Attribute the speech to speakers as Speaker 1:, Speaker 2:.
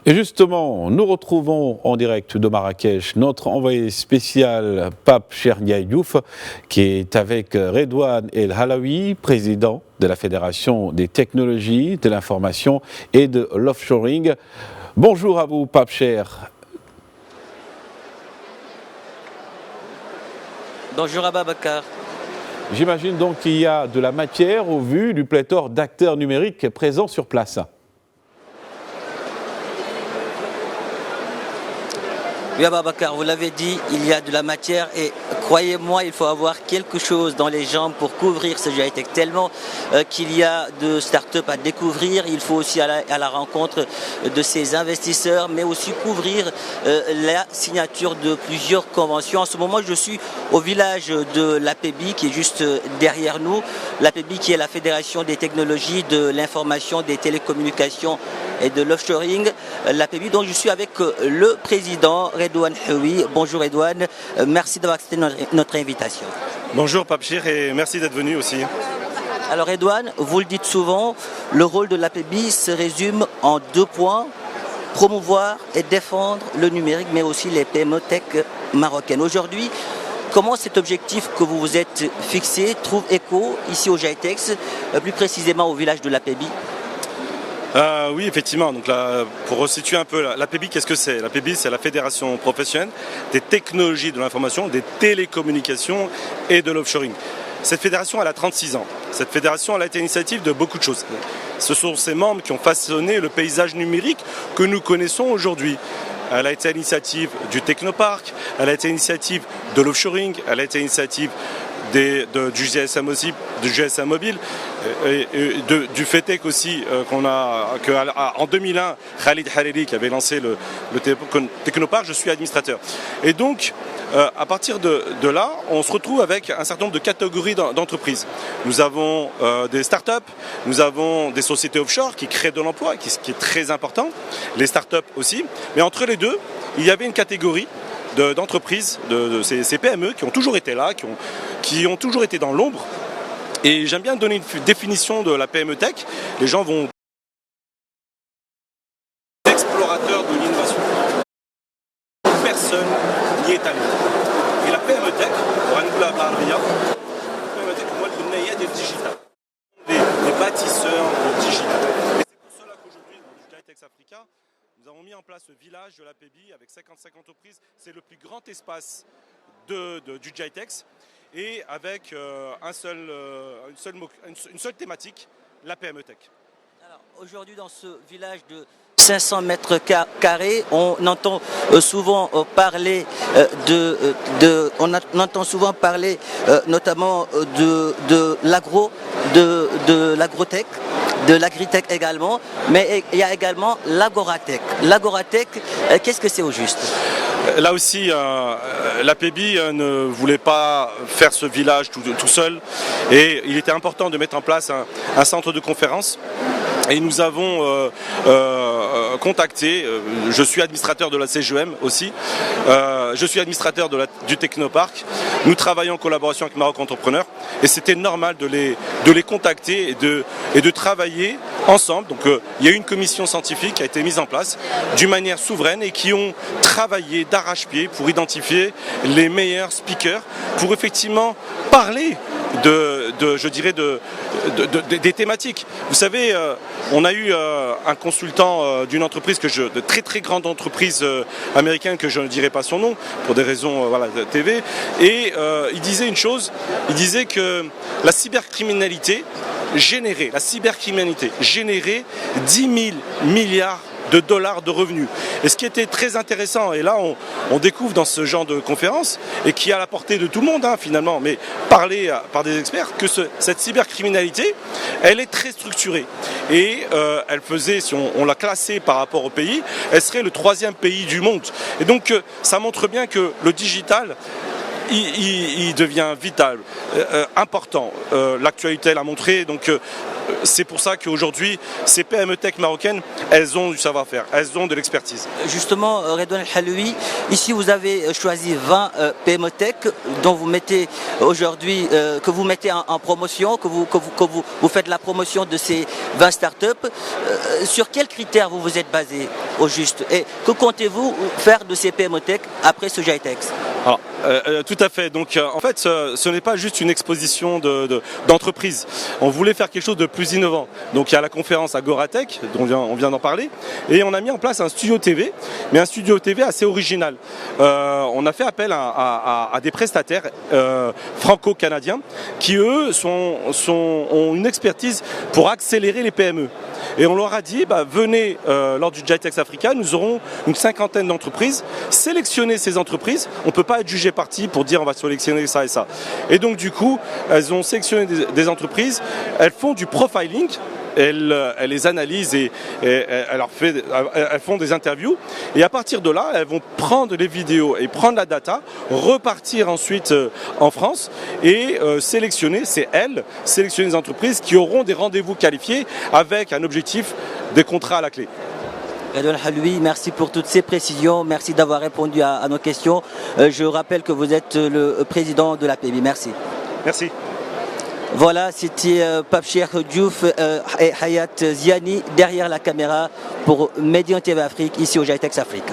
Speaker 1: Et justement, nous retrouvons en direct de Marrakech notre envoyé spécial Pape Cheikh Ndiaye Diouf qui est avec Redouane El Halaoui, président de la Fédération des technologies, de l'information et de l'offshoring. Bonjour à vous, Pape Cheikh.
Speaker 2: Bonjour Ababakar.
Speaker 1: J'imagine donc qu'il y a de la matière au vu du pléthore d'acteurs numériques présents sur place.
Speaker 2: Oui Ababakar, vous l'avez dit, il y a de la matière et croyez-moi, il faut avoir quelque chose dans les jambes pour couvrir ce GITEX. Tellement qu'il y a de start-up à découvrir, il faut aussi aller à la rencontre de ces investisseurs, mais aussi couvrir la signature de plusieurs conventions. En ce moment, je suis au village de l'APEBI qui est juste derrière nous. L'APEBI qui est la Fédération des technologies, de l'information, des télécommunications et de l'offshoring. L'APEBI, dont je suis avec le président Redouane Houhi. Bonjour Redouane, merci d'avoir accepté notre invitation.
Speaker 3: Bonjour Pape Cheikh et merci d'être venu aussi.
Speaker 2: Alors Redouane, vous le dites souvent, le rôle de l'APEBI se résume en 2 points, promouvoir et défendre le numérique mais aussi les PME tech marocaines. Aujourd'hui, comment cet objectif que vous vous êtes fixé trouve écho ici au GITEX, plus précisément au village de l'APEBI?
Speaker 3: Oui, effectivement. Donc là, pour resituer un peu, l'APEBI, qu'est-ce que c'est? L'APEBI, c'est la Fédération professionnelle des technologies de l'information, des télécommunications et de l'offshoring. Cette fédération, elle a 36 ans. Cette fédération, elle a été initiative de beaucoup de choses. Ce sont ses membres qui ont façonné le paysage numérique que nous connaissons aujourd'hui. Elle a été à l'initiative du Technopark, elle a été à l'initiative de l'offshoring, elle a été à l'initiative du GSM aussi, du GSM mobile, du FETEC aussi, en 2001, Khalid Hariri qui avait lancé le Technopark, je suis administrateur. Et donc, à partir de là, on se retrouve avec un certain nombre de catégories d'entreprises. Nous avons des startups, nous avons des sociétés offshore qui créent de l'emploi, ce qui est très important, les startups aussi, mais entre les deux, il y avait une catégorie d'entreprises, de ces PME qui ont toujours été là, qui ont toujours été dans l'ombre. Et j'aime bien donner une définition de la PME Tech. Les gens vont... Explorateurs de l'innovation. Personne n'y est allé. Et la PME Tech, pour Angoula Barbia, la PME Tech, moi, le du digital. Les bâtisseurs du digital. Et c'est pour cela qu'aujourd'hui, dans le GITEX Africa, nous avons mis en place le village de l'APEBI avec 55 entreprises. C'est le plus grand espace du GITEX et avec une seule thématique, la PME Tech.
Speaker 2: Alors aujourd'hui dans ce village de 500 mètres carrés, on entend souvent parler notamment de l'agro, de l'agrotech, de l'agritech également, mais il y a également l'agoratech. L'agoratech, qu'est-ce que c'est au juste?
Speaker 3: Là aussi, l'APEBI ne voulait pas faire ce village tout seul et il était important de mettre en place un centre de conférence. Et nous avons contacté, je suis administrateur de la CGM aussi, je suis administrateur du Technopark. Nous travaillons en collaboration avec Maroc Entrepreneur et c'était normal de les contacter et de travailler ensemble. Donc il y a eu une commission scientifique qui a été mise en place d'une manière souveraine et qui ont travaillé d'arrache-pied pour identifier les meilleurs speakers pour effectivement parler des thématiques. Vous savez, on a eu un consultant d'une entreprise de très très grande entreprise américaine que je ne dirai pas son nom pour des raisons de TV, et il disait une chose, il disait que la cybercriminalité générait 10 000 milliards de dollars de revenus. Et ce qui était très intéressant, et là on découvre dans ce genre de conférence, et qui est à la portée de tout le monde finalement, mais parlé par des experts, que cette cybercriminalité, elle est très structurée. Et elle faisait, si on l'a classée par rapport au pays, elle serait le 3e pays du monde. Et donc ça montre bien que le digital, il devient vital, important. L'actualité l'a montré, donc c'est pour ça qu'aujourd'hui, ces PME tech marocaines, elles ont du savoir-faire, elles ont de l'expertise.
Speaker 2: Justement, Redouane El Haloui, ici vous avez choisi 20 PME tech dont vous mettez aujourd'hui, que vous mettez en promotion, que vous faites la promotion de ces 20 startups. Sur quels critères vous vous êtes basé au juste? Et que comptez-vous faire de ces PME tech après ce GITEX?
Speaker 3: Alors, tout à fait. Donc, en fait, ce n'est pas juste une exposition d'entreprise. On voulait faire quelque chose de plus innovant. Donc, il y a la conférence Agoratech, dont on vient d'en parler, et on a mis en place un studio TV, mais un studio TV assez original. On a fait appel à des prestataires franco-canadiens qui, eux, ont une expertise pour accélérer les PME. Et on leur a dit, venez lors du GITEX Africa, nous aurons une 50aine d'entreprises. Sélectionnez ces entreprises. On ne peut pas être jugé parti pour dire on va sélectionner ça et ça. Et donc du coup, elles ont sélectionné des entreprises. Elles font du profiling. Elles les analysent et elles font des interviews. Et à partir de là, elles vont prendre les vidéos et prendre la data, repartir ensuite en France et sélectionner des entreprises qui auront des rendez-vous qualifiés avec un objectif des contrats à la clé.
Speaker 2: Redouane El Haloui, merci pour toutes ces précisions, merci d'avoir répondu à nos questions. Je rappelle que vous êtes le président de l'APB. Merci.
Speaker 3: Merci.
Speaker 2: Voilà, c'était Pape Cheikh Diouf et Hayat Ziani derrière la caméra pour Médian TV Afrique, ici au GITEX Afrique.